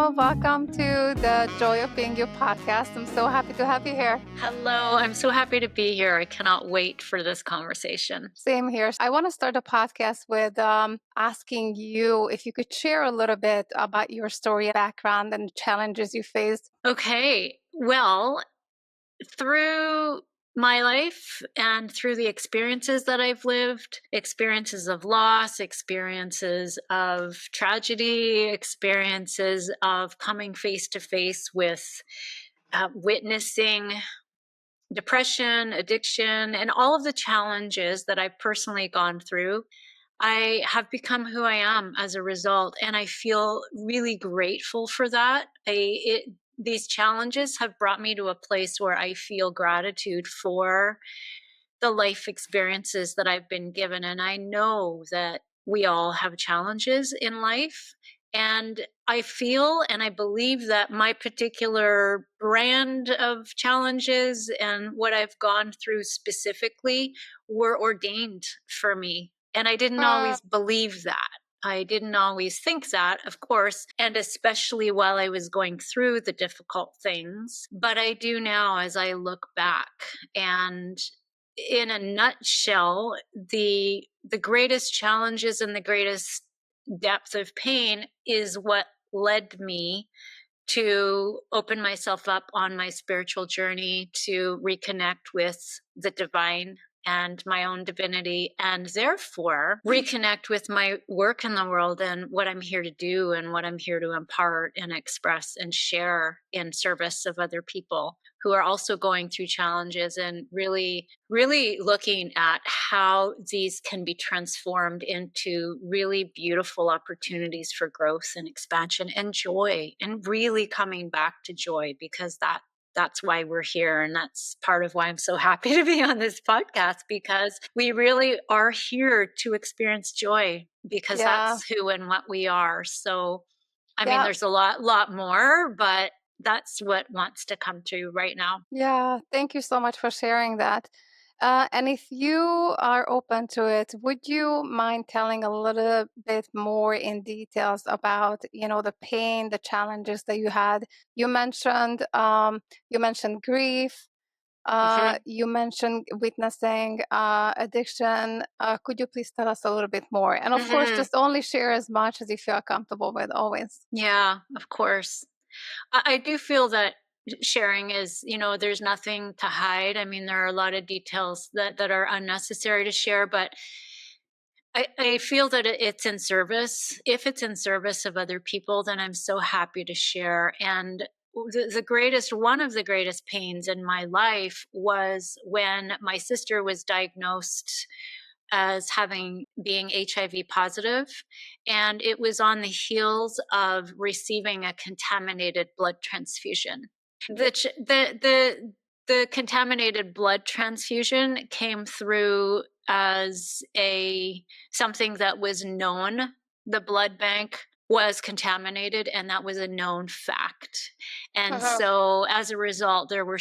Hello, welcome to the Joy of Being You podcast. I'm so happy to have you here. Hello, I'm so happy to be here. I cannot wait for this conversation. Same here. I want to start a podcast with asking you if you could share a little bit about your story, background, and the challenges you faced. Okay, well, through my life and through the experiences that I've lived, experiences of loss, experiences of tragedy, experiences of coming face to face with witnessing depression, addiction, and all of the challenges that I've personally gone through, I have become who I am as a result, and I feel really grateful for that. These challenges have brought me to a place where I feel gratitude for the life experiences that I've been given. And I know that we all have challenges in life. And I feel and I believe that my particular brand of challenges and what I've gone through specifically were ordained for me. And I didn't Uh, always believe that. I didn't always think that, of course, and especially while I was going through the difficult things. But I do now as I look back. And in a nutshell, the greatest challenges and the greatest depth of pain is what led me to open myself up on my spiritual journey to reconnect with the divine and my own divinity, and therefore reconnect with my work in the world and what I'm here to do and what I'm here to impart and express and share in service of other people who are also going through challenges, and really, really looking at how these can be transformed into really beautiful opportunities for growth and expansion and joy, and really coming back to joy, because that's why we're here. And that's part of why I'm so happy to be on this podcast, because we really are here to experience joy, because yeah, that's who and what we are. So, I mean, yeah, there's a lot more, but that's what wants to come through right now. yeah. Thank you so much for sharing that. And if you are open to it, would you mind telling a little bit more in details about, the pain, the challenges that you had? You mentioned grief. Mhm. You mentioned witnessing addiction. Could you please tell us a little bit more? And of course, Mhm. just only share as much as you feel comfortable with. Always. Yeah, of course. I do feel that sharing is, there's nothing to hide. I mean, there are a lot of details that are unnecessary to share, but I feel that it's in service. If it's in service of other people, then I'm so happy to share. And one of the greatest pains in my life was when my sister was diagnosed as being HIV positive, and it was on the heels of receiving a contaminated blood transfusion. The contaminated blood transfusion came through as a something that was known. The blood bank was contaminated, and that was a known fact. And Uh-huh. so as a result, there were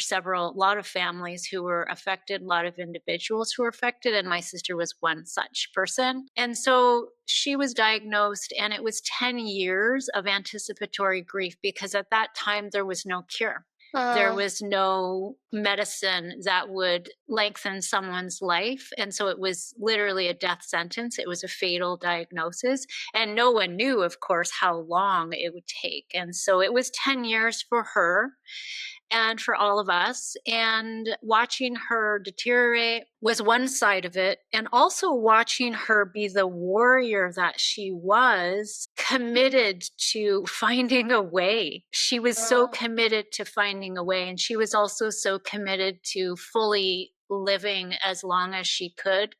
lot of families who were affected, a lot of individuals who were affected, and my sister was one such person. And so she was diagnosed, and it was 10 years of anticipatory grief, because at that time there was no cure. There Uh, was no medicine that would lengthen someone's life. And so it was literally a death sentence. It was a fatal diagnosis. And no one knew, of course, how long it would take. And so it was 10 years for her and for all of us. And watching her deteriorate was one side of it. And also watching her be the warrior that she was, committed to finding a way. She was so uh, committed to finding a way. And she was also so committed to fully living as long as she could.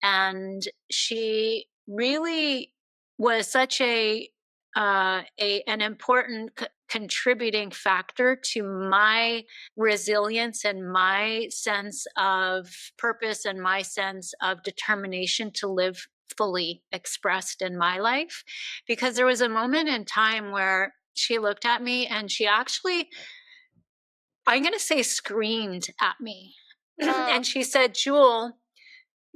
And she really was such an important contributing factor to my resilience and my sense of purpose and my sense of determination to live fully expressed in my life. Because there was a moment in time where she looked at me and she actually, I'm going to say, screamed at me. uh, And she said, "Jewel,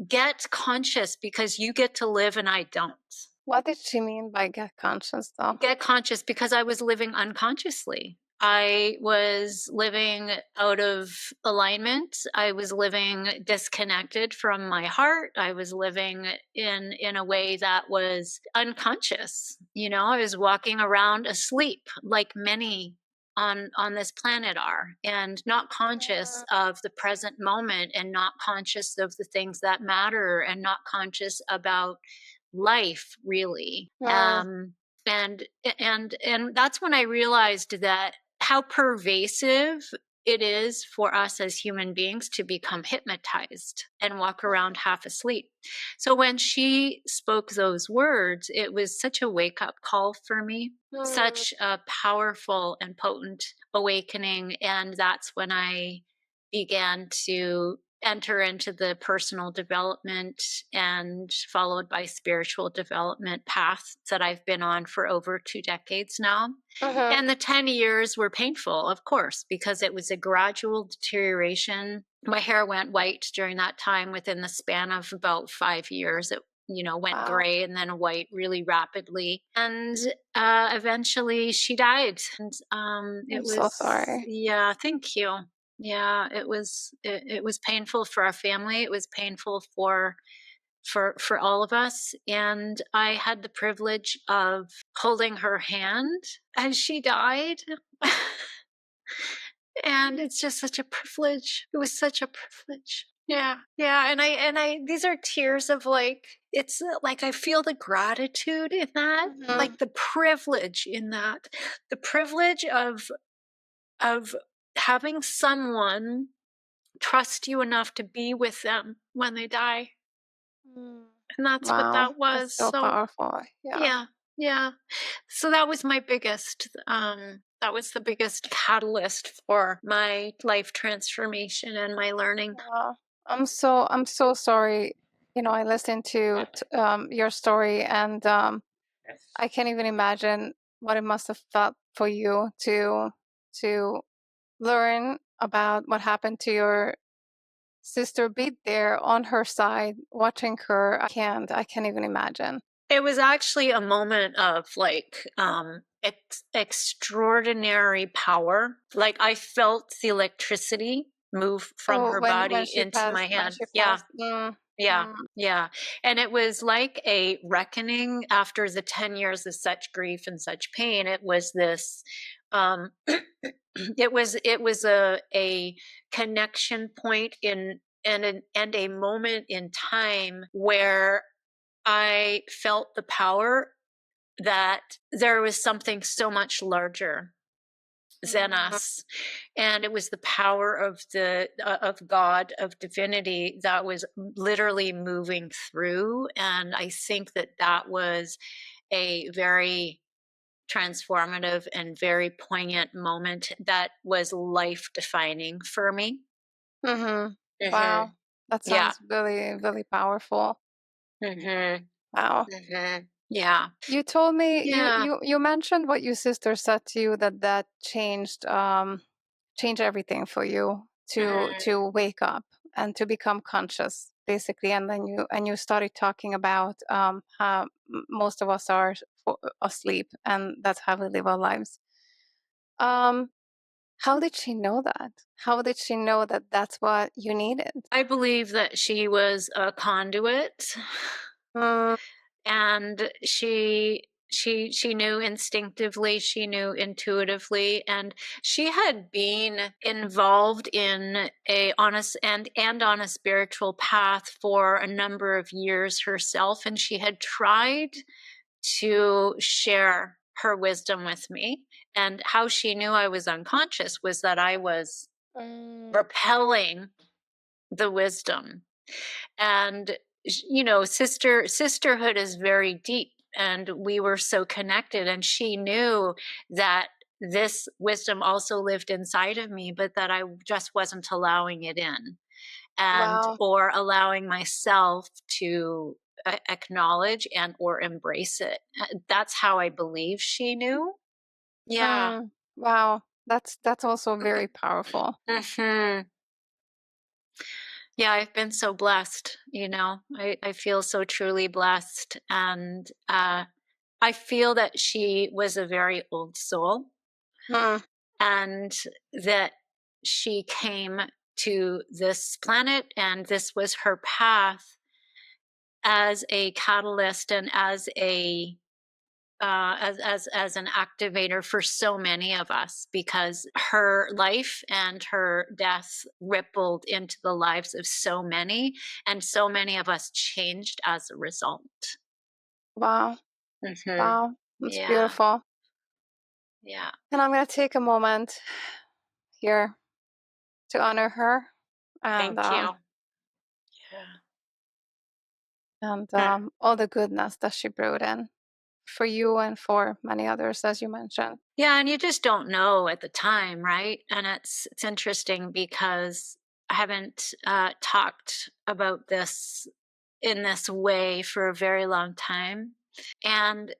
get conscious, because you get to live and I don't." What did she mean by get conscious though? Get conscious because I was living unconsciously. I was living out of alignment. I was living disconnected from my heart. I was living in a way that was unconscious. You know, I was walking around asleep like many on this planet are, and not conscious Mm, of the present moment, and not conscious of the things that matter, and not conscious about life really. mm, And that's when I realized that how pervasive it is for us as human beings to become hypnotized and walk around half asleep. So when she spoke those words, it was such a wake up call for me, mm, such a powerful and potent awakening. And that's when I began to enter into the personal development and followed by spiritual development path that I've been on for over 2 decades now. mhm, And the 10 years were painful, of course, because it was a gradual deterioration. My hair went white during that time within the span of about 5 years. It went wow, gray and then white really rapidly. And eventually she died. And it I'm so was, sorry. yeah, thank you. Yeah, it was painful for our family. It was painful for all of us, and I had the privilege of holding her hand as she died. And it's just such a privilege. It was such a privilege. Yeah. Yeah, and I these are tears of like it's like I feel the gratitude in that, Mhm, like the privilege in that. The privilege of having someone trust you enough to be with them when they die. mm. And that's what Wow, that that's was. so So, powerful. Yeah. yeah, yeah. So that was my biggest, that was the biggest catalyst for my life transformation and my learning. Wow. I'm so sorry. I listened to your story, and I can't even imagine what it must have felt for you to learn about what happened to your sister, be there on her side, watching her. I can't even imagine. It was actually a moment of like extraordinary power. Like I felt the electricity move from Oh, her when body she into passed, my when hand. she Yeah. passed. Mm, Yeah, mm, yeah. And it was like a reckoning after the 10 years of such grief and such pain. It was this um it was a connection point in and a moment in time where I felt the power that there was something so much larger than mm, us, and it was the power of the of God, of divinity, that was literally moving through. And I think that that was a very transformative and very poignant moment that was life defining for me. mhm. Hmm. Wow, that Yeah. sounds really, really powerful. Hmm. Wow. Hmm. Yeah. You told me Yeah. you mentioned what your sister said to you, that changed everything for you Hmm. to wake up and to become conscious, basically. And then you started talking about how most of us are asleep, and that's how we live our lives. Um, how did she know that? How did she know that that's what you needed? I believe that she was a conduit, Mm, and she knew instinctively, she knew intuitively, and she had been involved in a honest and on a spiritual path for a number of years herself, and she had tried to share her wisdom with me. And how she knew I was unconscious was that I was mm, repelling the wisdom. And sisterhood is very deep, and we were so connected, and she knew that this wisdom also lived inside of me, but that I just wasn't allowing it in, and wow. or allowing myself to acknowledge and or embrace it. That's how I believe she knew. Yeah. Mm, wow. That's also very powerful. Hmm. Yeah, I've been so blessed, I feel so truly blessed. And I feel that she was a very old soul Mm, and that she came to this planet and this was her path as a catalyst and as a as an activator for so many of us, because her life and her death rippled into the lives of so many, and so many of us changed as a result. wow, Hmm. wow, that's Yeah, beautiful. yeah. And I'm gonna take a moment here to honor her and Thank you. Yeah. Hmm. all the goodness that she brought in for you and for many others, as you mentioned. Yeah, and you just don't know at the time, right? And it's interesting because I haven't talked about this in this way for a very long time. And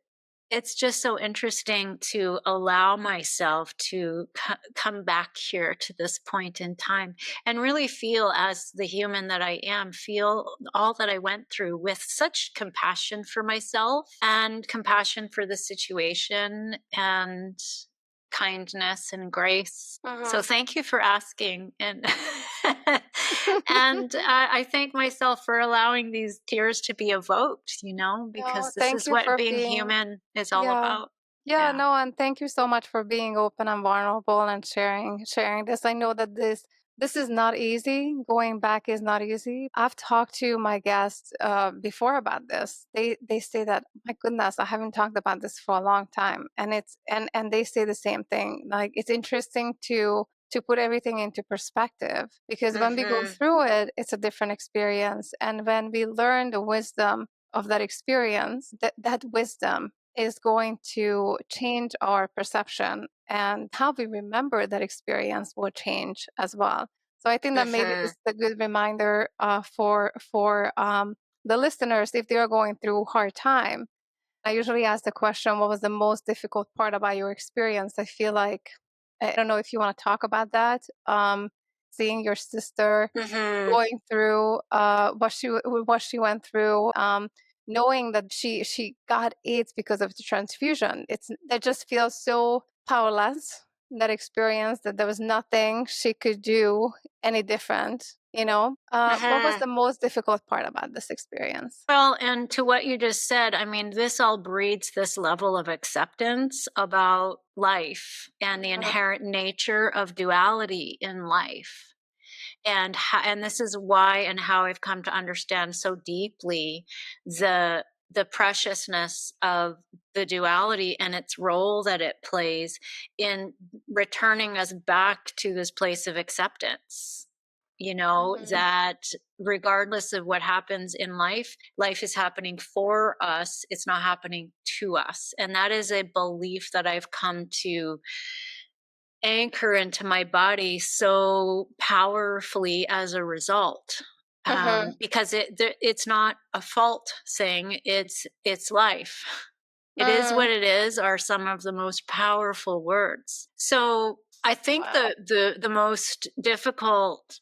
it's just so interesting to allow myself to come back here to this point in time and really feel, as the human that I am, feel all that I went through with such compassion for myself and compassion for the situation and kindness and grace. So Hmm. thank you for asking, and and I thank myself for allowing these tears to be evoked, No, because this thank is you what for being being, human is all yeah. about. Yeah, Yeah. no, and thank you so much for being open and vulnerable and sharing this. I know that this is not easy. Going back is not easy. I've talked to my guests before about this. They say that, my goodness, I haven't talked about this for a long time, and and they say the same thing. Like, it's interesting to put everything into perspective, because when we go Mhm. through it, it's a different experience, and when we learn the wisdom of that experience, that wisdom is going to change our perception, and how we remember that experience will change as well. So I think that maybe this Mhm. is a good reminder for the listeners, if they are going through hard time. I usually ask the question, what was the most difficult part about your experience? I feel like, I don't know if you want to talk about that. Seeing your sister Mhm. going through what she went through, knowing that she got AIDS because of the transfusion. It's That just feels so powerless. That experience, that there was nothing she could do any different. What was Mhm. the most difficult part about this experience? Well, and to what you just said, I mean, this all breeds this level of acceptance about life and the Mhm, inherent nature of duality in life. And this is why and how I've come to understand so deeply the preciousness of the duality and its role that it plays in returning us back to this place of acceptance. mhm, That regardless of what happens in life, life is happening for us, it's not happening to us. And that is a belief that I've come to anchor into my body so powerfully as a result. mhm, Because it's not a fault thing, it's life. It is mm. what it is are some of the most powerful words. So I think Wow. the most difficult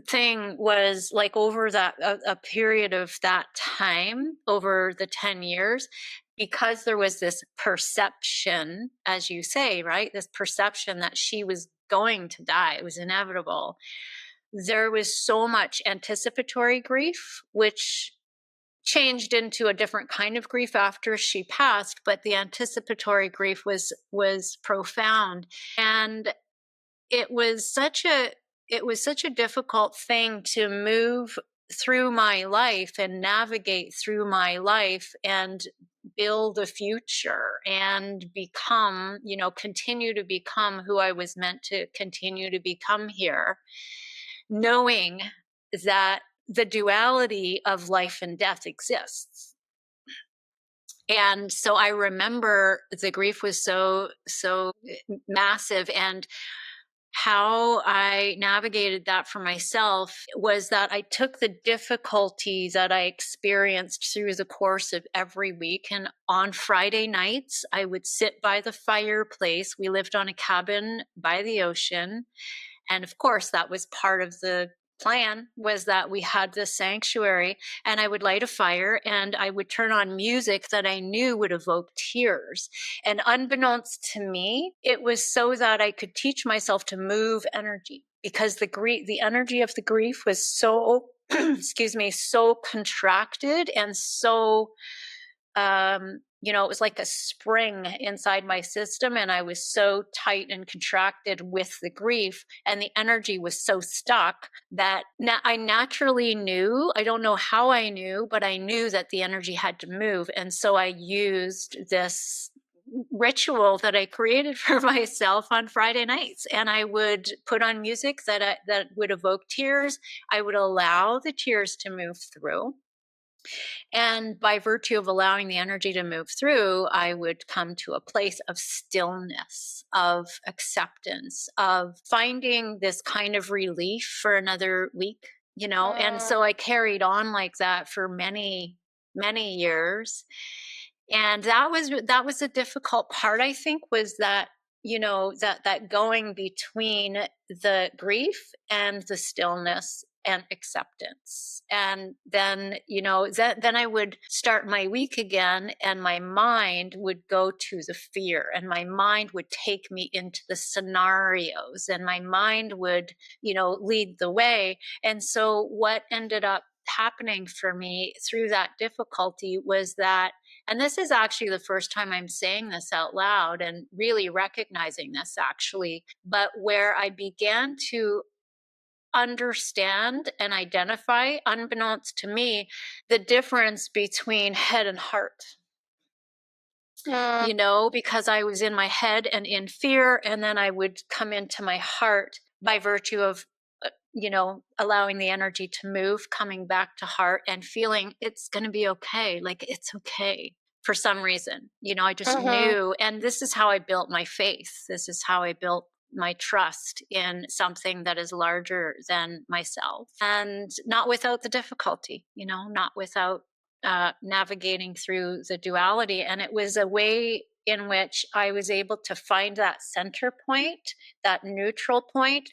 thing was, like, over a period of that time, over the 10 years, because there was this perception, as you say, right, this perception that she was going to die, it was inevitable. There was so much anticipatory grief, which changed into a different kind of grief after she passed, but the anticipatory grief was profound. And it was such a difficult thing to move through my life and navigate through my life and build a future and become, continue to become who I was meant to continue to become here, knowing that the duality of life and death exists. And so I remember the grief was so massive. And how I navigated that for myself was that I took the difficulty that I experienced through the course of every week. And on Friday nights, I would sit by the fireplace. We lived on a cabin by the ocean. And of course, that was part of the plan was that we had this sanctuary, and I would light a fire and I would turn on music that I knew would evoke tears. And unbeknownst to me, it was so that I could teach myself to move energy, because the energy of the grief was so excuse me, so contracted and so it was like a spring inside my system, and I was so tight and contracted with the grief, and the energy was so stuck that I naturally knew. I don't know how I knew, but I knew that the energy had to move. And so I used this ritual that I created for myself on Friday nights, and I would put on music that would evoke tears. I would allow the tears to move through, and by virtue of allowing the energy to move through, I would come to a place of stillness, of acceptance, of finding this kind of relief for another week, you know? And Mm, so I carried on like that for many, many years. And that was a difficult part, I think, was that, that going between the grief and the stillness and acceptance. And then, then I would start my week again, and my mind would go to the fear, and my mind would take me into the scenarios, and my mind would, lead the way. And so what ended up happening for me through that difficulty was that, and this is actually the first time I'm saying this out loud and really recognizing this, actually, but where I began to understand and identify, unbeknownst to me, the difference between head and heart, mm, because I was in my head and in fear, and then I would come into my heart by virtue of, allowing the energy to move, coming back to heart and feeling it's going to be okay. Like, it's okay for some reason. I just mhm. knew. And this is how I built my faith. This is how I built my trust in something that is larger than myself, and not without the difficulty, not without navigating through the duality. And it was a way in which I was able to find that center point, that neutral point,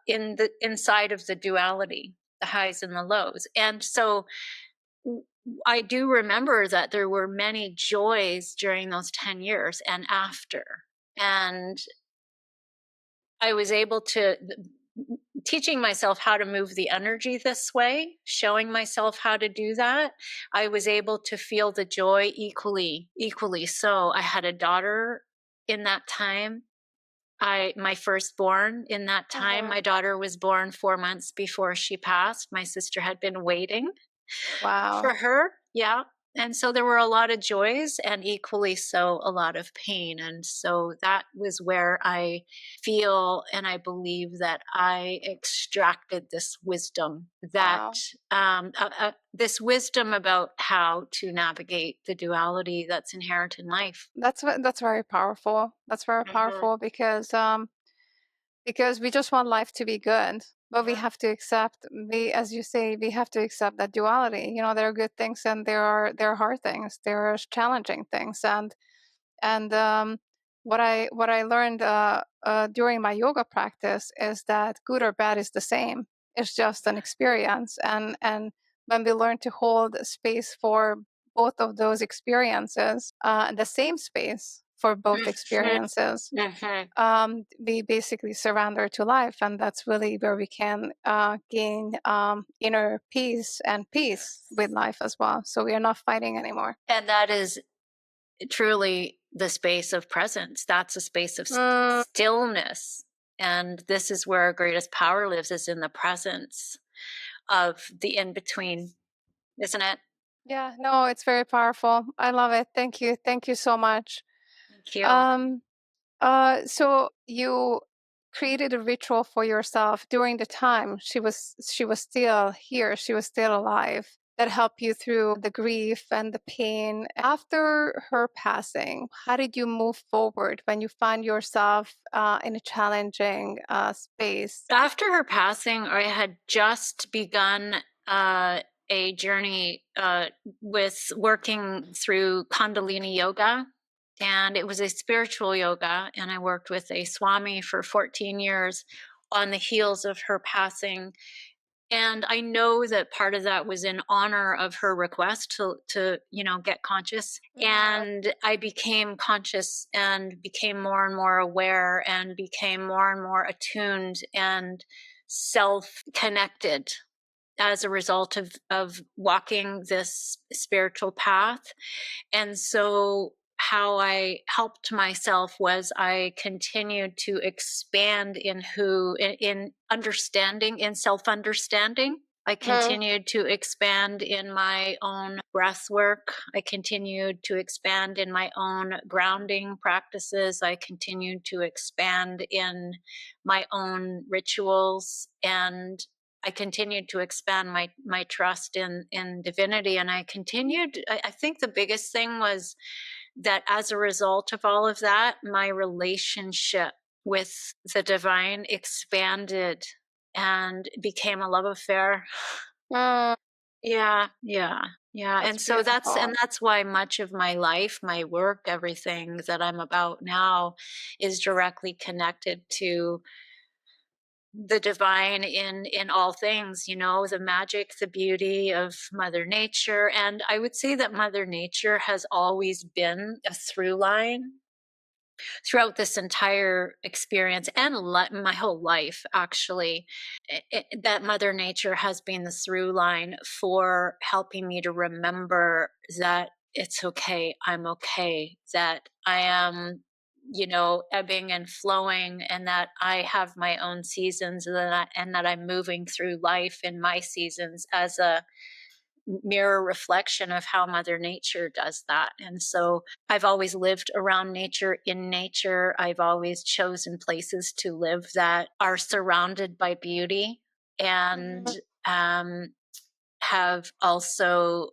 in the inside of the duality, the highs and the lows. And so I do remember that there were many joys during those 10 years and after. And I was able to, teaching myself how to move the energy this way, showing myself how to do that. I was able to feel the joy equally so. I had a daughter in that time. My firstborn in that time. Mhm. My daughter was born 4 months before she passed. My sister had been waiting Wow. for her. Yeah. And so there were a lot of joys, and equally so a lot of pain. And so that was where I feel and I believe that I extracted this wisdom, Wow. this wisdom about how to navigate the duality that's inherent in life. That's very powerful. That's very Mhm. powerful because we just want life to be good, but we Yeah. have to accept, as you say, we have to accept that duality. There are good things and there are hard things. There are challenging things, and what I learned during my yoga practice is that good or bad is the same. It's just an experience, and when we learn to hold space for both of those experiences, the same space for both Mhm. experiences, Mhm. we basically surrender to life, and that's really where we can gain inner peace and peace with Yes. life as well. So we are not fighting anymore. And that is truly the space of presence. That's a space of Mm, stillness. And this is where our greatest power lives, is in the presence of the in between, isn't it? yeah, no, it's very powerful. I love it. Thank you so much. Thank you. Um, so you created a ritual for yourself during the time she was still here, she was still alive, that helped you through the grief and the pain. After her passing, how did you move forward when you find yourself in a challenging space? After her passing, I had just begun a journey with working through Kundalini yoga. And it was a spiritual yoga. And I worked with a Swami for 14 years on the heels of her passing. And I know that part of that was in honor of her request to get conscious. Mm, And I became conscious and became more and more aware and became more and more attuned and self connected as a result of walking this spiritual path. And so how I helped myself was I continued to expand in understanding, in self understanding. I mhm, continued to expand in my own breath work. I continued to expand in my own grounding practices. I continued to expand in my own rituals, and I continued to expand my trust in divinity. And I think the biggest thing was that as a result of all of that, my relationship with the divine expanded and became a love affair. mm, Yeah, yeah, yeah. that's And so beautiful. that's why much of my life, my work, everything that I'm about now is directly connected to the divine in all things, the magic, the beauty of mother nature. And I would say that mother nature has always been a through line throughout this entire experience and my whole life, actually. That mother nature has been the through line for helping me to remember that it's okay, I'm okay, that I am, ebbing and flowing, and that I have my own seasons, and that I'm moving through life in my seasons as a mirror reflection of how mother nature does that. And so I've always lived around nature, in nature. I've always chosen places to live that are surrounded by beauty, and Mhm, um, have also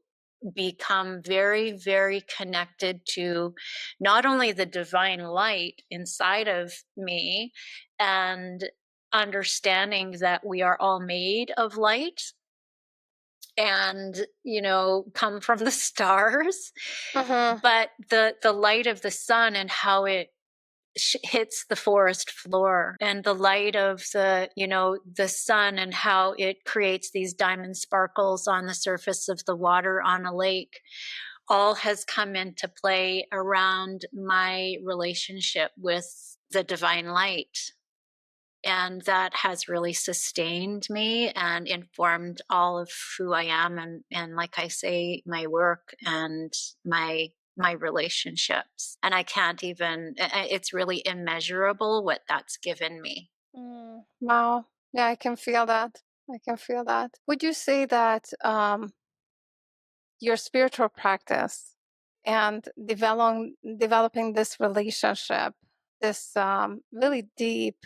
become very, very connected to not only the divine light inside of me, and understanding that we are all made of light and come from the stars, mhm, but the light of the sun and how it hits the forest floor, and the light of the sun and how it creates these diamond sparkles on the surface of the water on a lake, all has come into play around my relationship with the divine light. And that has really sustained me and informed all of who I am, and like I say, my work and my relationships. And I can't even it's really immeasurable what that's given me. mm. Wow. Yeah, I can feel that. I can feel that. Would you say that your spiritual practice and developing this relationship, this really deep,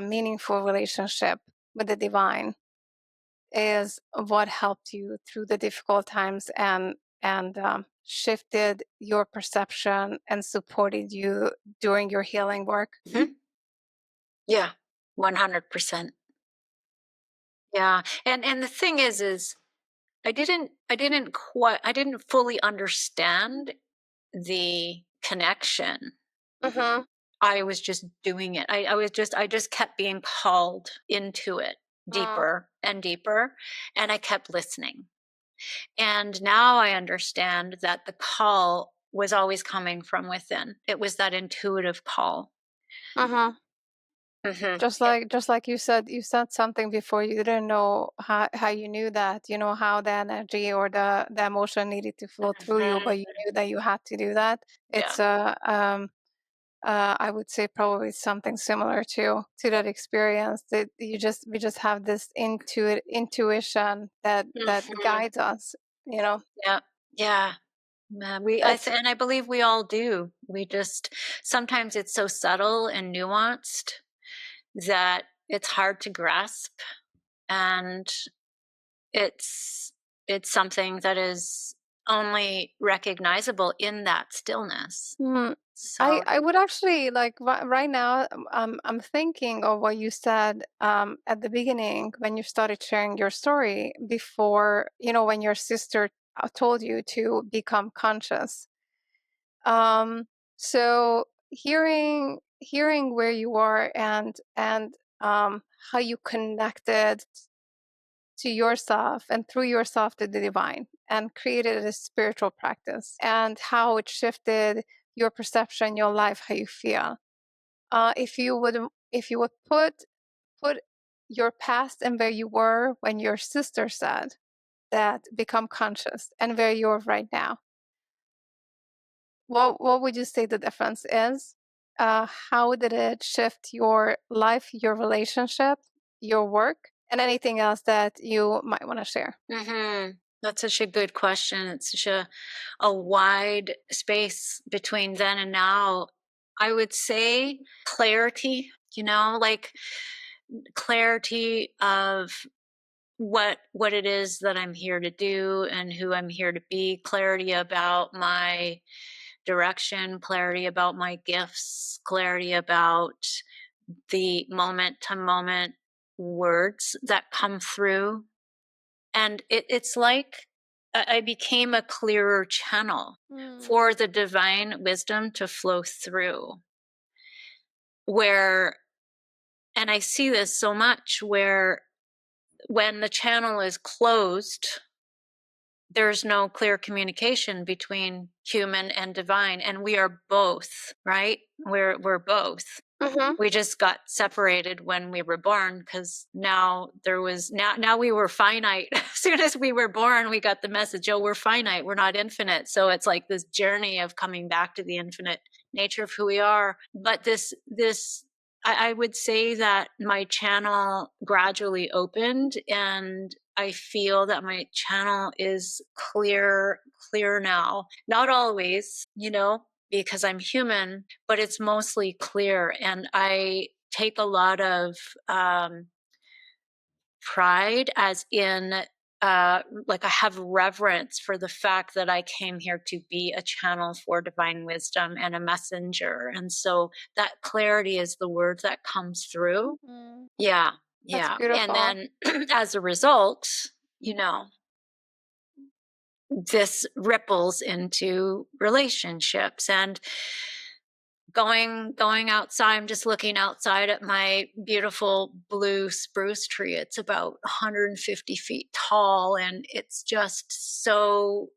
meaningful relationship with the divine, is what helped you through the difficult times and shifted your perception and supported you during your healing work? Mhm. Yeah, 100%. Yeah. And the thing is I didn't fully understand the connection. Mm-hmm. I was just doing it. I just kept being called into it deeper and deeper, and I kept listening. And now I understand that the call was always coming from within. It was that intuitive call. Mm-hmm. Yeah. Just like you said something before. You didn't know how you knew that, how the energy or the emotion needed to flow through you, but you Mhm. knew that you had to do that. Yeah. It's I would say probably something similar to that experience, that we just have this intuition that Mhm. guides us, you know. Yeah. Yeah. It's And I believe we all do. We just sometimes it's so subtle and nuanced that it's hard to grasp, and it's it's something that is only recognizable in that stillness. mm, So I would actually like right now. I'm thinking of what you said at the beginning when you started sharing your story before, when your sister told you to become conscious. Um, so hearing where you are and how you connected to yourself and through yourself to the divine and created a spiritual practice, and how it shifted your perception, your life, how you feel. If you would put your past and where you were when your sister said that become conscious and where you're right now, what would you say the difference is? How did it shift your life, your relationship, your work, and anything else that you might want to share? That's such a good question. It's such a wide space between then and now. I would say clarity, like clarity of what it is that I'm here to do and who I'm here to be, clarity about my direction, clarity about my gifts, clarity about the moment to moment words that come through. And it's like I became a clearer channel Mm. for the divine wisdom to flow through. Where, and I see this so much where when the channel is closed, there's no clear communication between human and divine. And we are both, right? We're both. Mhm. We just got separated when we were born because now we were finite. As soon as we were born, we got the message, oh, we're finite, we're not infinite. So it's like this journey of coming back to the infinite nature of who we are. But this I would say that my channel gradually opened, and I feel that my channel is clear now. Not always, because I'm human, but it's mostly clear. And I take a lot of pride, as in, like, I have reverence for the fact that I came here to be a channel for divine wisdom and a messenger. And so that clarity is the word that comes through. Mm. Yeah. That's Yeah. And beautiful. then as a result, you know, this ripples into relationships and going outside. I'm just looking outside at my beautiful blue spruce tree. It's about 150 feet tall, and it's just so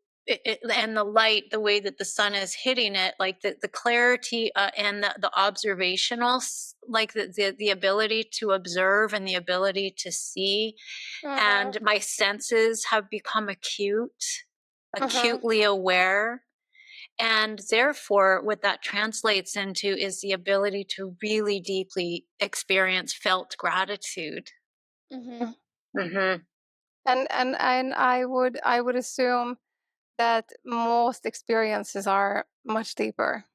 and the light, the way that the sun is hitting it, like the clarity, and the observational like the ability to observe and the ability to see, Mhm. and my senses have become Mhm. acutely aware. And therefore, what that translates into is the ability to really deeply experience felt gratitude. Mhm. Hmm. And I would assume that most experiences are much deeper,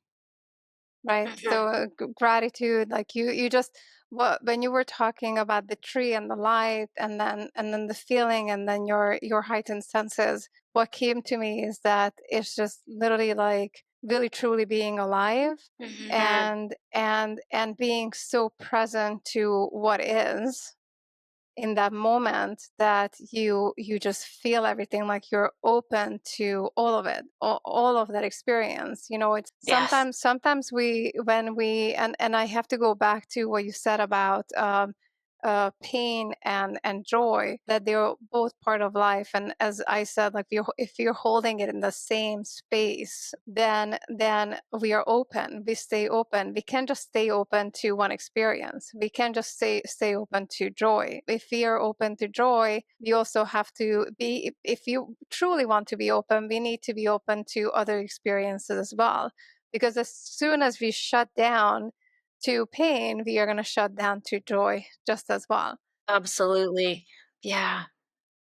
right? Hmm. So gratitude, like you just what when you were talking about the tree and the light, and then the feeling, and then your heightened senses, what came to me is that it's just literally like really truly being alive, Hmm. and being so present to what is in that moment, that you just feel everything, like you're open to all of it, all of that experience. It's Yes, sometimes we when we and I have to go back to what you said about pain and joy, that they're both part of life. And as I said, like, if you're holding it in the same space, then we are open, we stay open. We can't just stay open to one experience. We can't just stay open to joy. If we are open to joy, we also have to be, if you truly want to be open, we need to be open to other experiences as well. Because as soon as we shut down to pain, we are going to shut down to joy just as well. absolutely. Yeah,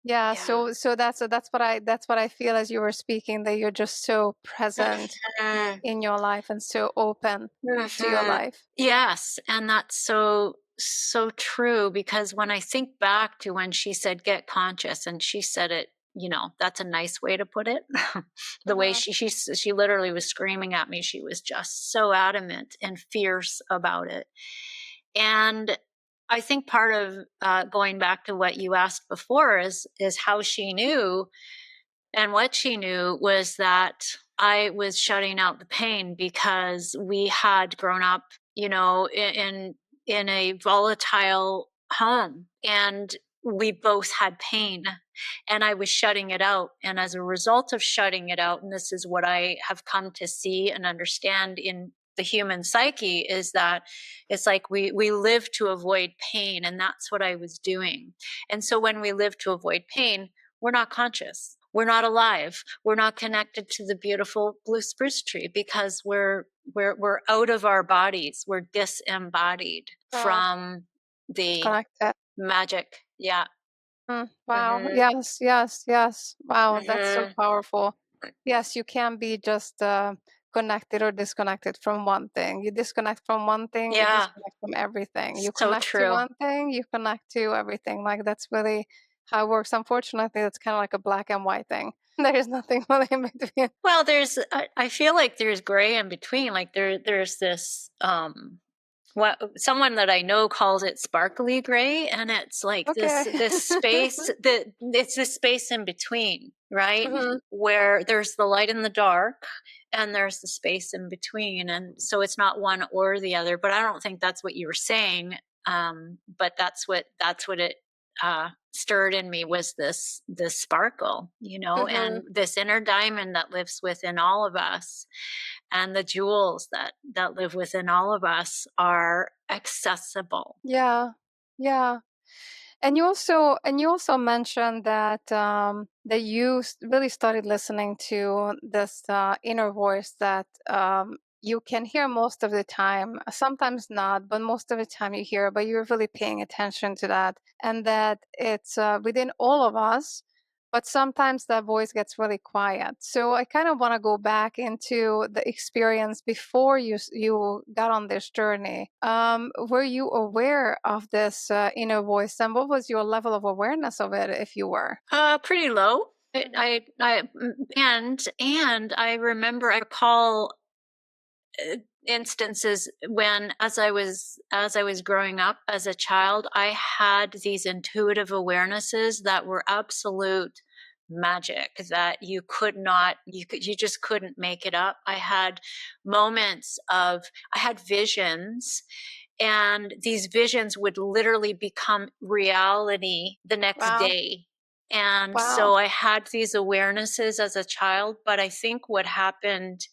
Yeah, yeah. so that's what I feel as you were speaking, that you're just so present Mhm. in your life and so open to your Mhm. life. Yes, and that's so true, because when I think back to when she said get conscious, and she said it, that's a nice way to put it. The way Mhm. she literally was screaming at me. She was just so adamant and fierce about it. And I think part of, going back to what you asked before, is how she knew. And what she knew was that I was shutting out the pain, because we had grown up, in a volatile home. And we both had pain and I was shutting it out. And as a result of shutting it out, and this is what I have come to see and understand in the human psyche, is that it's like we live to avoid pain, and that's what I was doing. And so when we live to avoid pain, we're not conscious. We're not alive. We're not connected to the beautiful blue spruce tree because we're out of our bodies. We're disembodied Mm, from the disconnected. magic. Yeah. Wow. Mhm. Yes, yes, yes. Wow, that's so Mhm. powerful. Yes, you can't be just connected or disconnected from one thing. You disconnect from one thing, you Yeah. disconnect from everything. You So connect to true. one thing, you connect to everything. Like that's really how it works. Unfortunately, it's kind of like a black and white thing. There is nothing really in between. Well, I feel like there's gray in between. Like there's this what someone that I know calls it sparkly gray, and it's like Okay. this space that it's this space in between, right? Hmm. Where there's the light and the dark, and there's the space in between, and so it's not one or the other. But I don't think that's what you were saying. But that's what it stirred in me, was this sparkle, Hmm. and this inner diamond that lives within all of us, and the jewels that live within all of us are accessible. Yeah. Yeah. And you also mentioned that that you really started listening to this inner voice that you can hear most of the time. Sometimes not, but most of the time you hear. But you're really paying attention to that, and that it's within all of us. But sometimes that voice gets really quiet. So I kind of want to go back into the experience before you got on this journey. Were you aware of this inner voice, and what was your level of awareness of it, if you were? Pretty low. And I remember, I recall instances when, as I was growing up as a child, I had these intuitive awarenesses that were absolute magic, that you just couldn't make it up. I had visions, and these visions would literally become reality the next Wow! day. And Wow! so I had these awarenesses as a child, but I think what happened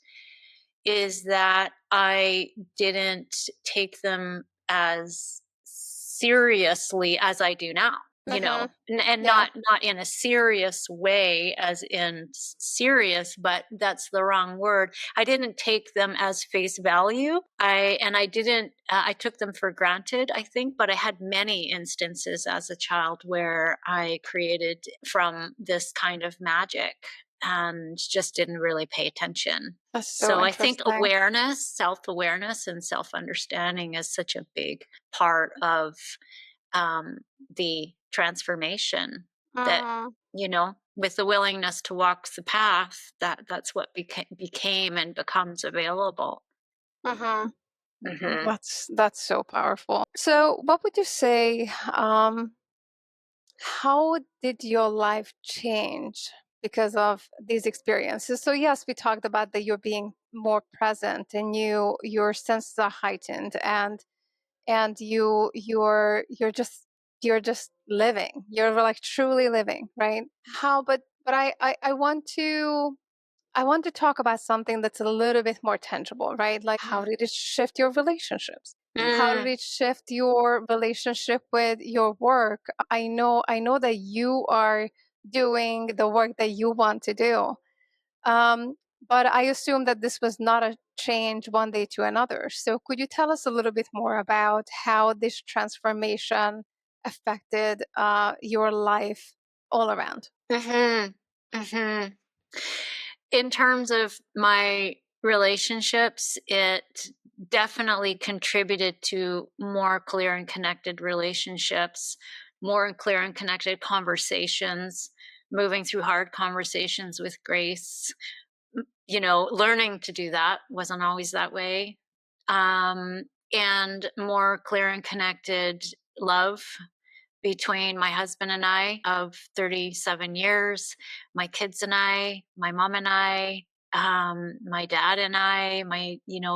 is that I didn't take them as seriously as I do now, Mm-hmm. and Yeah. not in a serious way, as in serious, but that's the wrong word. I didn't take them as face value. I didn't. I took them for granted, I think, but I had many instances as a child where I created from this kind of magic and just didn't really pay attention. That's so So I think interesting. self awareness, and self understanding is such a big part of the transformation, that, Mm-hmm. with the willingness to walk the path, that's what became and becomes available. Mm-hmm. Hmm. That's so powerful. So, what would you say? How did your life change because of these experiences? So yes, we talked about that you're being more present and your senses are heightened, and you're just living. You're like truly living, right? How but I want to talk about something that's a little bit more tangible, right? Like how did it shift your relationships? How did Mm. it shift your relationship with your work? I know that you are doing the work that you want to do. Um, but I assume that this was not a change one day to another. So could you tell us a little bit more about how this transformation affected your life all around? Mhm. Mhm. In terms of my relationships, it definitely contributed to more clear and connected relationships, more clear and connected conversations, moving through hard conversations with grace. Learning to do that wasn't always that way. And more clear and connected love between my husband and I of 37 years, my kids and I, my mom and I, my dad and I,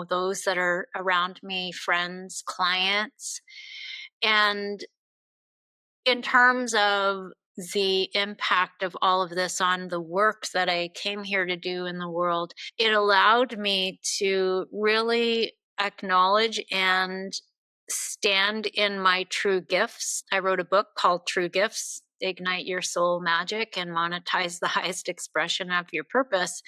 those that are around me, friends, clients. And In terms of the impact of all of this on the work that I came here to do in the world, it allowed me to really acknowledge and stand in my true gifts. I wrote a book called True Gifts: Ignite Your Soul Magic and Monetize the Highest Expression of Your Purpose.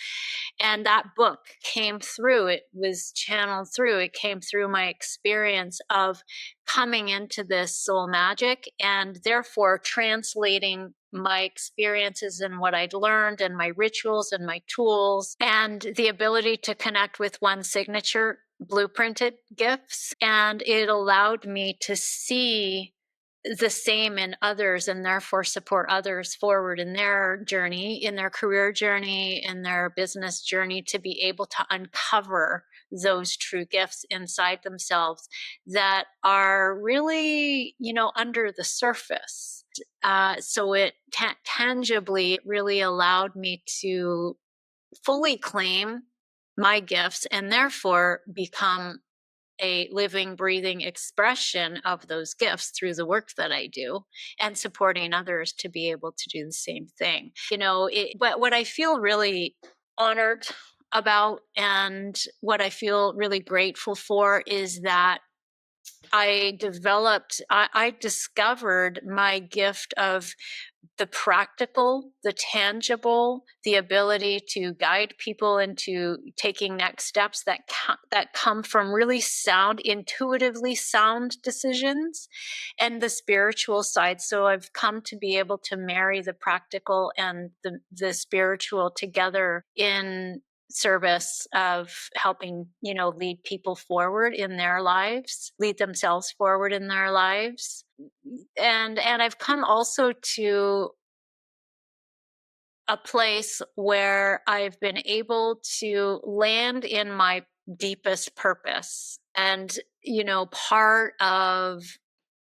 And that book came through, it was channeled through, it came through my experience of coming into this soul magic and therefore translating my experiences and what I'd learned and my rituals and my tools and the ability to connect with one signature blueprinted gifts. And it allowed me to see the same in others and therefore support others forward in their journey, in their career journey, in their business journey, to be able to uncover those true gifts inside themselves that are really, under the surface. So it tangibly really allowed me to fully claim my gifts and therefore become a living, breathing expression of those gifts through the work that I do and supporting others to be able to do the same thing. But what I feel really honored about and what I feel really grateful for is that I discovered my gift of the practical, the tangible, the ability to guide people into taking next steps that come from really sound, intuitively sound decisions, and the spiritual side. So I've come to be able to marry the practical and the spiritual together in service of helping lead people forward in their lives, lead themselves forward in their lives. And I've come also to a place where I've been able to land in my deepest purpose. And part of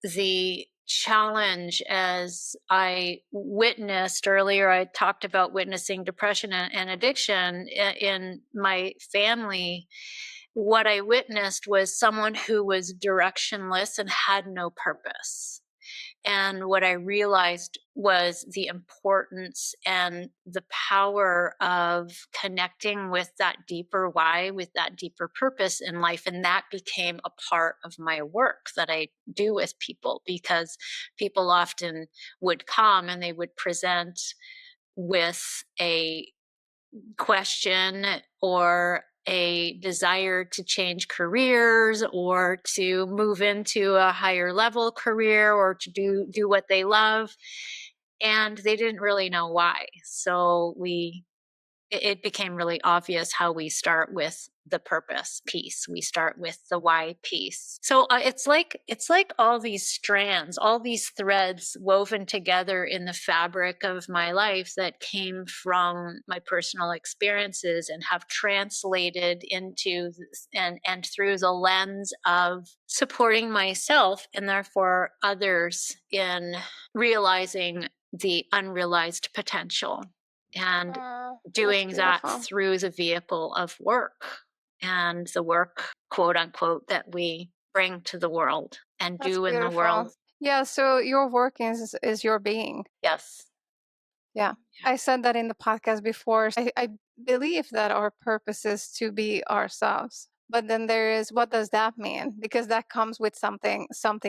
the challenge, as I witnessed earlier, I talked about witnessing depression and addiction in my family. What I witnessed was someone who was directionless and had no purpose. And what I realized was the importance and the power of connecting with that deeper why, with that deeper purpose in life. And that became a part of my work that I do with people, because people often would come and they would present with a question or a desire to change careers or to move into a higher level career or to do what they love, and they didn't really know why. So it became really obvious how we start with the purpose piece, we start with the why piece. So it's like all these strands, all these threads woven together in the fabric of my life that came from my personal experiences and have translated into and through the lens of supporting myself and therefore others in realizing the unrealized potential, and That's doing that beautiful. through the vehicle of work and the work, quote unquote, that we bring to the world and That's do in the beautiful. world. Yeah, so your work is your being. Yes. Yeah. I said that in the podcast before. I believe that our purpose is to be ourselves. But then there is, what does that mean? Because that comes with something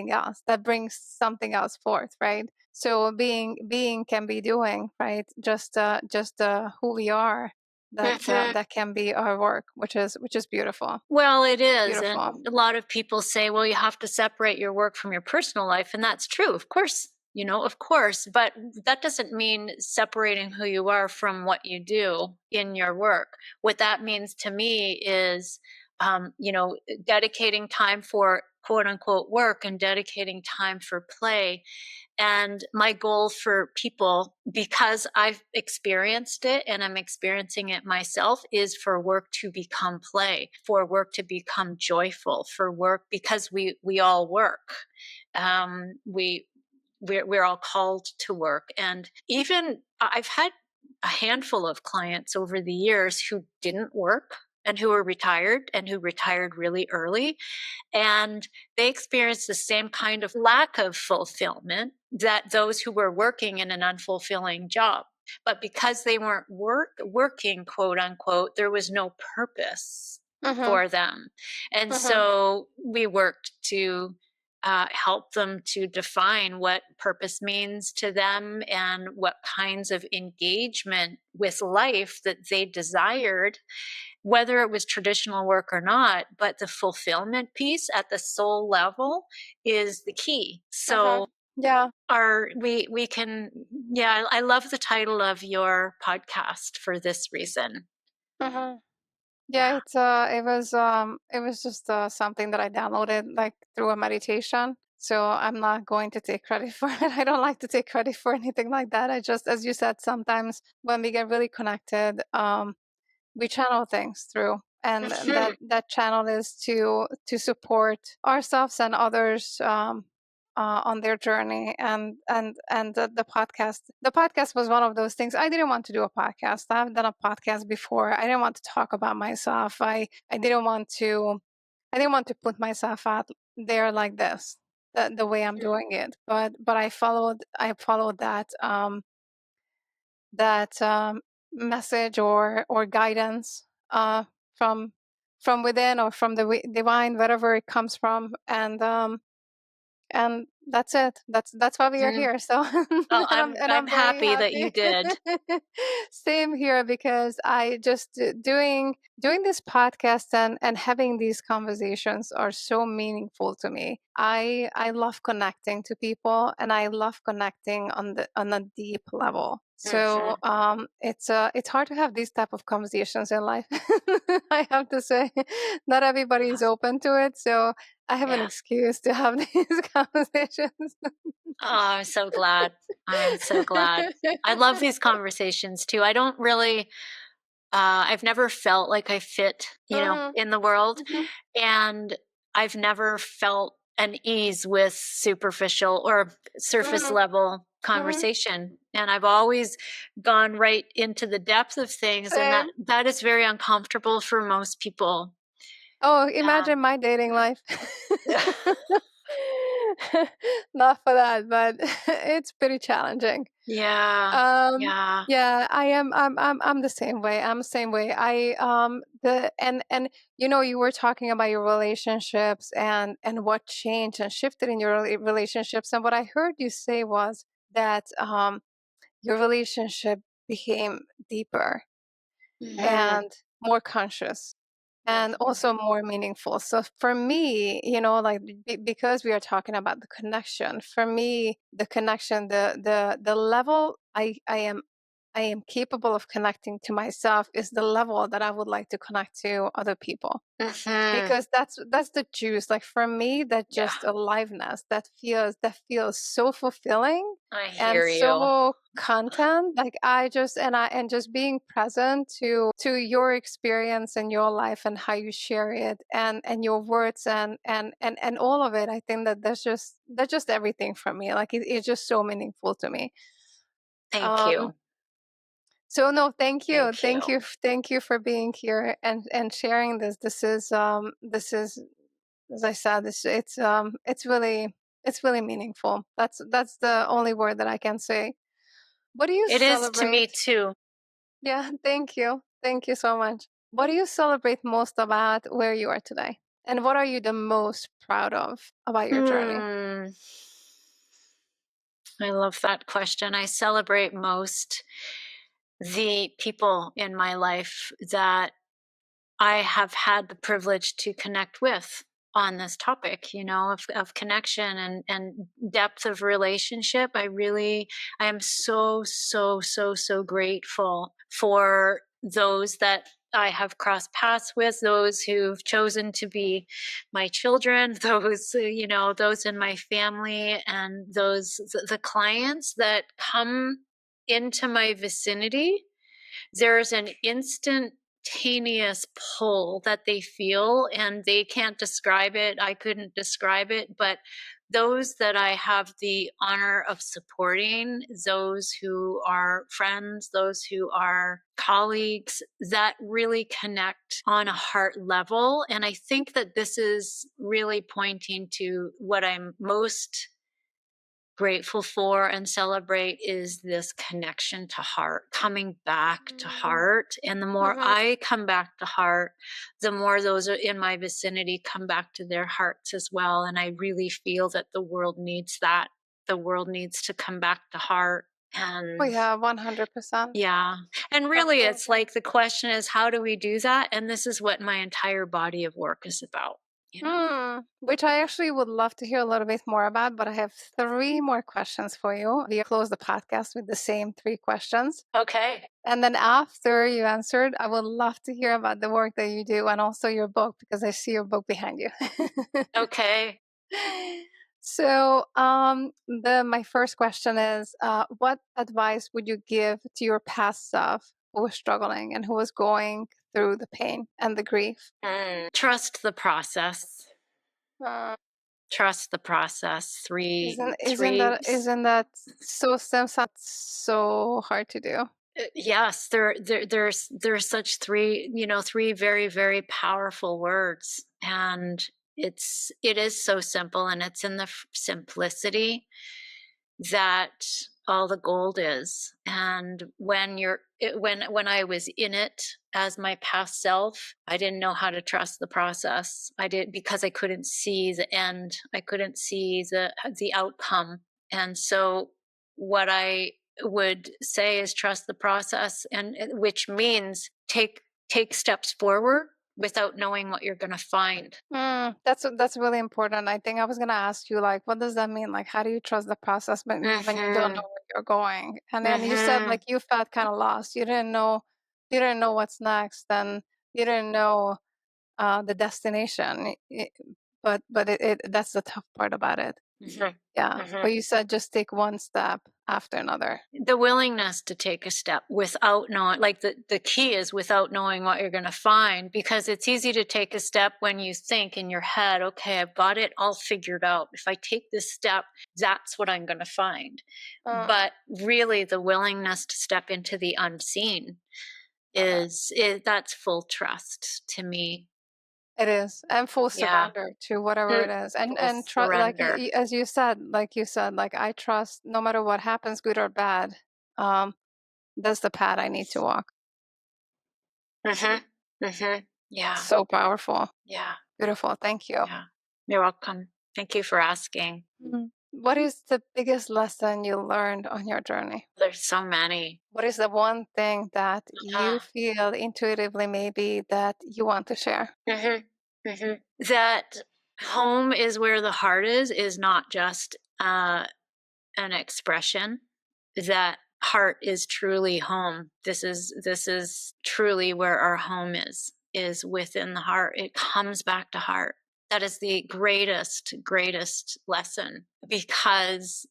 else. That brings something else forth, right? So being can be doing, right? Just who we are. Mhm. That can be our work, which is beautiful. Well, it is. And Beautiful. a lot of people say, well, you have to separate your work from your personal life. And that's true, of course, of course. But that doesn't mean separating who you are from what you do in your work. What that means to me is, dedicating time for quote unquote work and dedicating time for play. And my goal for people, because I've experienced it and I'm experiencing it myself, is for work to become play, for work to become joyful, for work, because we all work. We're all called to work. And even I've had a handful of clients over the years who didn't work. and who were retired and who retired really early. And they experienced the same kind of lack of fulfillment that those who were working in an unfulfilling job. But because they weren't working, quote unquote, there was no purpose Mhm. for them. And Mhm. so we worked to help them to define what purpose means to them and what kinds of engagement with life that they desired, whether it was traditional work or not. But the fulfillment piece at the soul level is the key. Mhm. So Yeah. our we can, yeah, I love the title of your podcast for this reason. Mhm. Yeah, Yeah. it was just something that I downloaded like through a meditation. So I'm not going to take credit for it. I don't like to take credit for anything like that. I just, as you said, sometimes when we get really connected, we channel things through, and Mhm. that channel is to support ourselves and others, on their journey. And the podcast was one of those things. I didn't want to do a podcast. I've done a podcast before. I didn't want to talk about myself. I didn't want to put myself out there like this, the way I'm doing it. But I followed that message or guidance, from within, or from the divine, wherever it comes from. And that's it. That's why we are Mhm. here. So Oh, and I'm I'm very happy that you happy. did. Same here, because I just doing this podcast and having these conversations are so meaningful to me. I love connecting to people, and I love connecting on a deep level. So Mhm. it's hard to have these type of conversations in life. I have to say, not everybody is Yeah. open to it. So I have an Yeah. excuse to have these conversations. Oh, I'm so glad. I'm so glad. I love these conversations too. I don't really I've never felt like I fit, Mhm, in the world, mhm, and I've never felt an ease with superficial or surface mhm, level mhm. conversation. And I've always gone right into the depth of things, and that Same. that is very uncomfortable for most people. Oh, Um, imagine my dating life. Not for that, but it's pretty challenging. yeah, Um, yeah. yeah, I'm the same way. I'm the same way. I the and you were talking about your relationships and what changed and shifted in your relationships, and what I heard you say was that your relationship became deeper Mhm, and more conscious and mhm, also more meaningful. So for me, like, because we are talking about the connection, for me, the connection, the level I am capable of connecting to myself is the level that I would like to connect to other people, mhm. because that's the juice. Like, for me, that Yeah, just aliveness, that feels so fulfilling I and hear you. so content. Like, and just being present to your experience and your life and how you share it, and your words, and all of it. I think that's just everything for me. Like, it's just so meaningful to me. Thank um you. so, no, thank you. Thank Thank you. you. Thank you for being here and sharing this. This is, as I said, it's really meaningful. That's the only word that I can say. What do you It is to me celebrate? too. Yeah, thank you. Thank you so much. What do you celebrate most about where you are today? And what are you the most proud of about your journey? Hmm. I love that question. I celebrate most the people in my life that I have had the privilege to connect with on this topic, of connection and depth of relationship. I am so, so, so, so grateful for those that I have crossed paths with, those who've chosen to be my children, those in my family, and the clients that come into my vicinity. There's an instantaneous pull that they feel, and they can't describe it. I couldn't describe it, but those that I have the honor of supporting, those who are friends, those who are colleagues that really connect on a heart level. And I think that this is really pointing to what I'm most grateful for and celebrate is this connection to heart, coming back to Mm. heart. And the more Mhm. I come back to heart, the more those are in my vicinity come back to their hearts as well. And I really feel that the world needs that. The world needs to come back to heart. Oh, And yeah, 100%. yeah. And really, it's Absolutely. like the question is, how do we do that? And this is what my entire body of work is about, you know? Which I actually would love to hear a little bit more about, but I have 3 more questions for you. We close the podcast with the same 3 questions. Okay. And then after you answered, I would love to hear about the work that you do and also your book because I see your book behind you. Okay. So, my first question is, what advice would you give to your past self who was struggling and who was going through the pain and the grief? Trust the process. Uh, Trust the process. isn't isn't 3 that isn't that so so hard to do? yes, there's such 3, 3 very, very powerful words, and it is so simple, and it's in the simplicity that all the gold is. And when I was in it as my past self, I didn't know how to trust the process. I did because I couldn't see the end. I couldn't see the outcome. And so what I would say is trust the process, and which means take steps forward without knowing what you're going to find. That's really important. I think I was gonna ask you, like, what does that mean? Like, how do you trust the process when you don't know Mhm. where you're going? And then you said like Mhm. you felt kind of lost. You didn't know what's next, and you didn't know the destination. But that's the tough part about it. Mhm. Yeah. Mhm. But you said just take one step after another. The willingness to take a step without knowing, like the key is without knowing what you're going to find, because it's easy to take a step when you think in your head, okay, I've got it all figured out. If I take this step, that's what I'm going to find. Mm, But really, the willingness to step into the unseen love it. that's full trust to me. It is, and full Yeah. surrender to whatever Full it is, full and like surrender. as you said, like I trust no matter what happens, good or bad. Um, that's the path I need to walk. Mhm. Mhm. Yeah. So powerful, Yeah. beautiful. Thank you. Yeah. You're welcome. Thank you for asking. What is the biggest lesson you learned on your journey? There's so many. What is the one thing that you Ah, feel intuitively maybe that you want to share? mhm, mhm. That home is where the heart is not just, an expression. That heart is truly home. This is truly where our home is within the heart. It comes back to heart. That is the greatest, greatest lesson because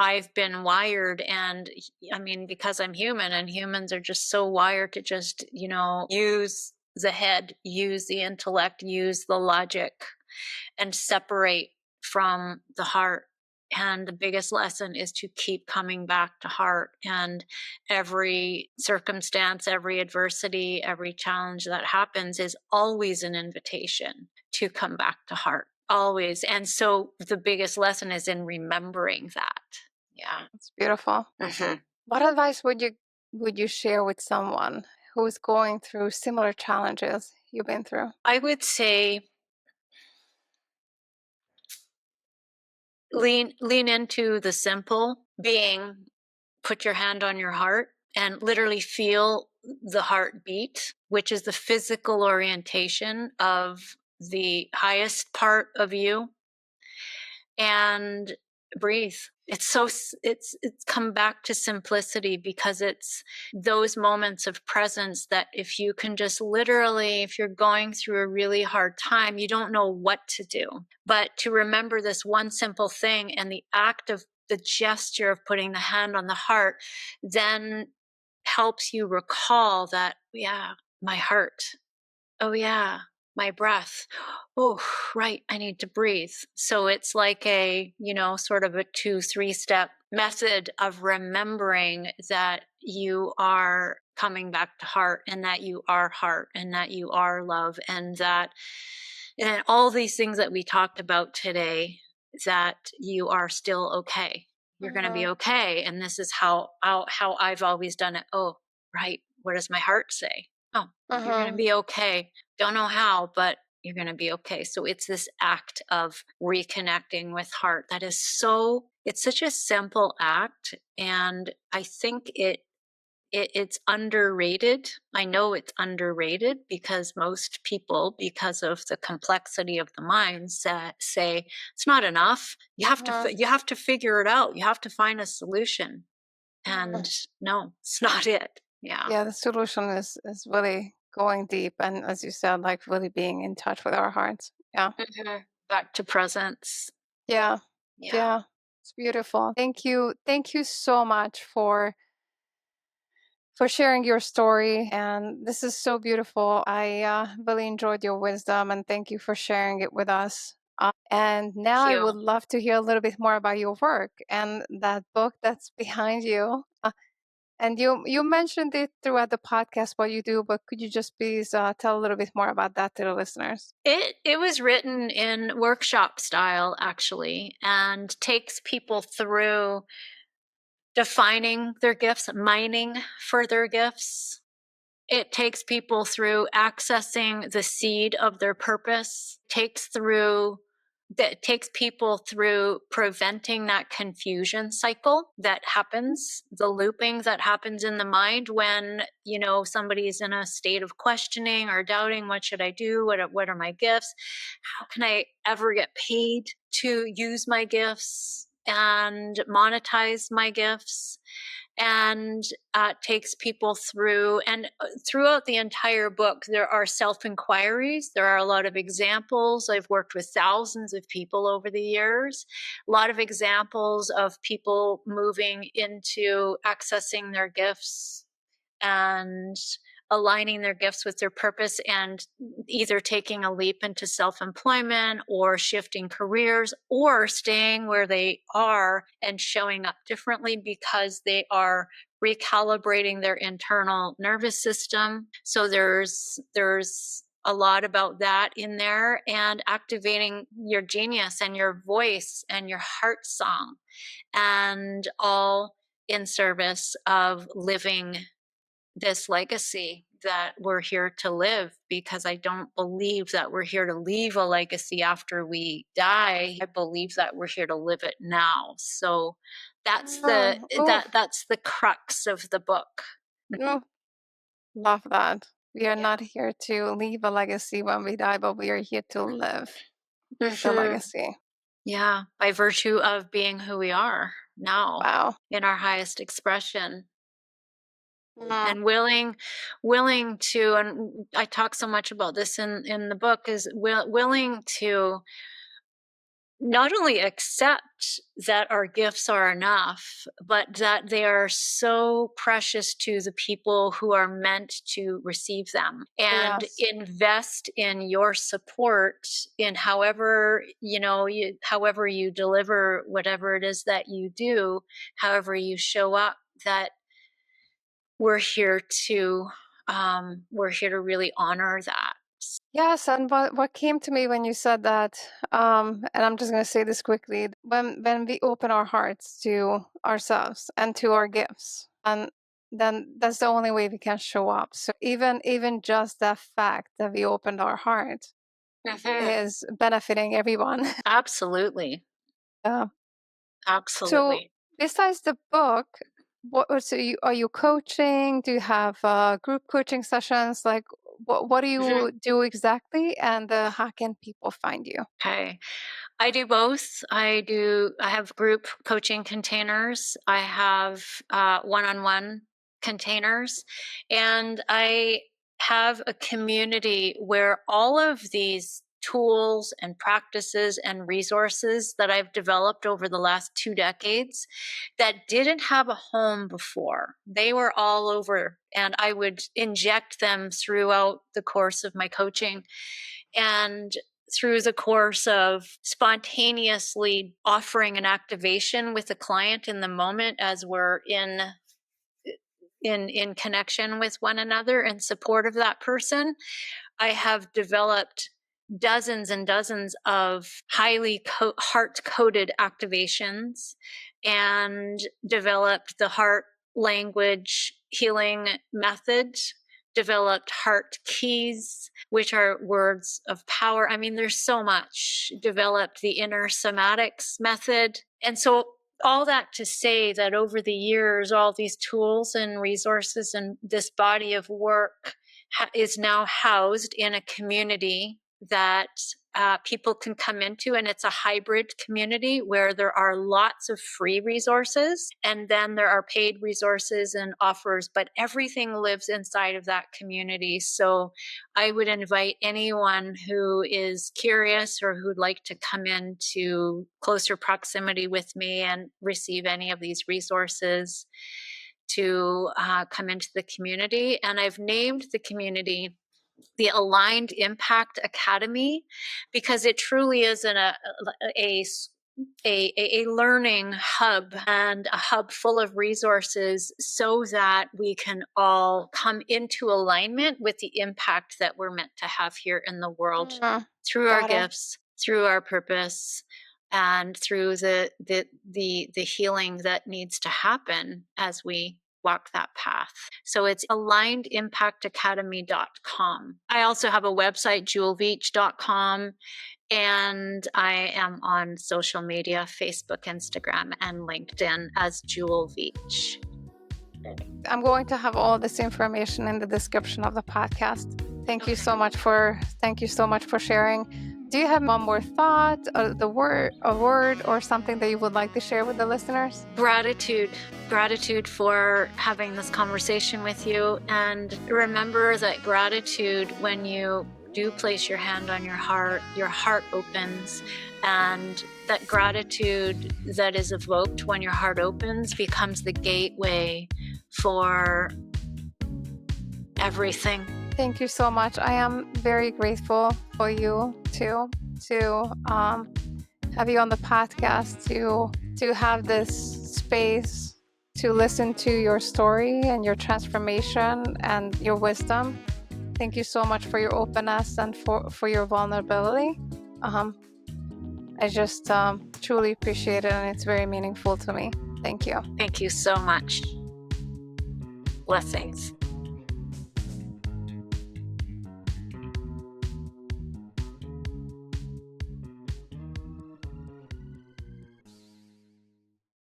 I've been wired and I mean, because I'm human and humans are just so wired to just, use the head, use the intellect, use the logic and separate from the heart. And the biggest lesson is to keep coming back to heart. And every circumstance, every adversity, every challenge that happens is always an invitation to come back to heart. Always. And so the biggest lesson is in remembering that. Yeah. It's beautiful. Mhm. What advice would you share with someone who's going through similar challenges you've been through? I would say lean into the simple being put your hand on your heart and literally feel the heartbeat, which is the physical orientation of the highest part of you, and breathe. It's come back to simplicity because it's those moments of presence that if you can just literally, if you're going through a really hard time, you don't know what to do, but to remember this one simple thing and the act of the gesture of putting the hand on the heart then helps you recall that, yeah, my heart. Oh, yeah. my breath. Oh, right, I need to breathe. So it's like a, sort of a 2, 3 step method of remembering that you are coming back to heart and that you are love and all these things that we talked about today, that you are still okay. You're going to be Mhm, okay. And this is how I've always done it. Oh, right. What does my heart say? Oh, you're going to mhm, be okay. Don't know how, but you're going to be okay. So it's this act of reconnecting with heart that is it's such a simple act. And I think it's underrated. I know it's underrated because most people, because of the complexity of the mind, say it's not enough. mhm, You have to figure it out. You have to find a solution. mhm. And no, it's not it. Yeah. Yeah, the solution is really going deep, and as you said, like really being in touch with our hearts. Yeah. Back to presence. Yeah. Yeah. Yeah. It's beautiful. Thank you. Thank you so much for sharing your story. And this is so beautiful. I really enjoyed your wisdom, and thank you for sharing it with us. And now Thank I you. would love to hear a little bit more about your work and that book that's behind you. And you mentioned it throughout the podcast what you do, but could you just please tell a little bit more about that to the listeners? It was written in workshop style, actually, and takes people through defining their gifts, mining for their gifts. It takes people through accessing the seed of their purpose, takes people through preventing that confusion cycle that happens, the looping that happens in the mind when, somebody's in a state of questioning or doubting, what should I do? What are my gifts? How can I ever get paid to use my gifts and monetize my gifts? And takes people through, and throughout the entire book there are self-inquiries, there are a lot of examples. I've worked with thousands of people over the years, a lot of examples of people moving into accessing their gifts and aligning their gifts with their purpose, and either taking a leap into self employment or shifting careers or staying where they are and showing up differently because they are recalibrating their internal nervous system. So there's a lot about that in there, and activating your genius and your voice and your heart song, and all in service of living this legacy that we're here to live, because I don't believe that we're here to leave a legacy after we die. I believe that we're here to live it now. So Oh, that's the crux of the book. no, love that. We are Yeah. not here to leave a legacy when we die, but we are here to live the Mhm. legacy. Yeah, by virtue of being who we are now Wow. in our highest expression, Mm, and willing to, and I talk so much about this in the book, is willing to not only accept that our gifts are enough, but that they are so precious to the people who are meant to receive them, and yes. invest in your support in however, however you deliver whatever it is that you do, however you show up, that we're here to we're here to really honor that. Yes, and what came to me when you said that, and I'm just going to say this quickly: when we open our hearts to ourselves and to our gifts, and then that's the only way we can show up. So even just that fact that we opened our heart Mhm. is benefiting everyone. Absolutely. Yeah. So Absolutely. besides the book, so are you coaching? Do you have group coaching sessions? Like, what do Mhm. you do exactly? And how can people find you? Okay. I do both. I have group coaching containers. I have one-on-one containers, and I have a community where all of these tools and practices and resources that I've developed over the last 2 decades that didn't have a home before. They were all over, and I would inject them throughout the course of my coaching. And through the course of spontaneously offering an activation with the client in the moment as we're in connection with one another and support of that person, I have developed dozens and dozens of highly heart coded activations and developed the heart language healing method, developed heart keys, which are words of power. I mean, there's so much. Developed the inner somatics method. And so all that to say that over the years, all these tools and resources and this body of work is now housed in a community that people can come into, and it's a hybrid community where there are lots of free resources and then there are paid resources and offers, but everything lives inside of that community. So I would invite anyone who is curious or who'd like to come into closer proximity with me and receive any of these resources to come into the community. And I've named the community the Aligned Impact Academy because it truly is a learning hub and a hub full of resources so that we can all come into alignment with the impact that we're meant to have here in the world through our Got it. gifts, through our purpose, and through the healing that needs to happen as we walk that path. So it's alignedimpactacademy.com. I also have a website, jewelveitch.com, and I am on social media, Facebook, Instagram, and LinkedIn as Jewel Veitch. I'm going to have all this information in the description of the podcast. Thank you so much for sharing. Do you have one more thought, a word, or something that you would like to share with the listeners? Gratitude for having this conversation with you. And remember that gratitude, when you do place your hand on your heart opens, and that gratitude that is evoked when your heart opens becomes the gateway for everything. Thank you so much. I am very grateful for you to have you on the podcast, to have this space to listen to your story and your transformation and your wisdom. Thank you so much for your openness and for your vulnerability. I just truly appreciate it, and it's very meaningful to me. Thank you. Thank you so much. Blessings.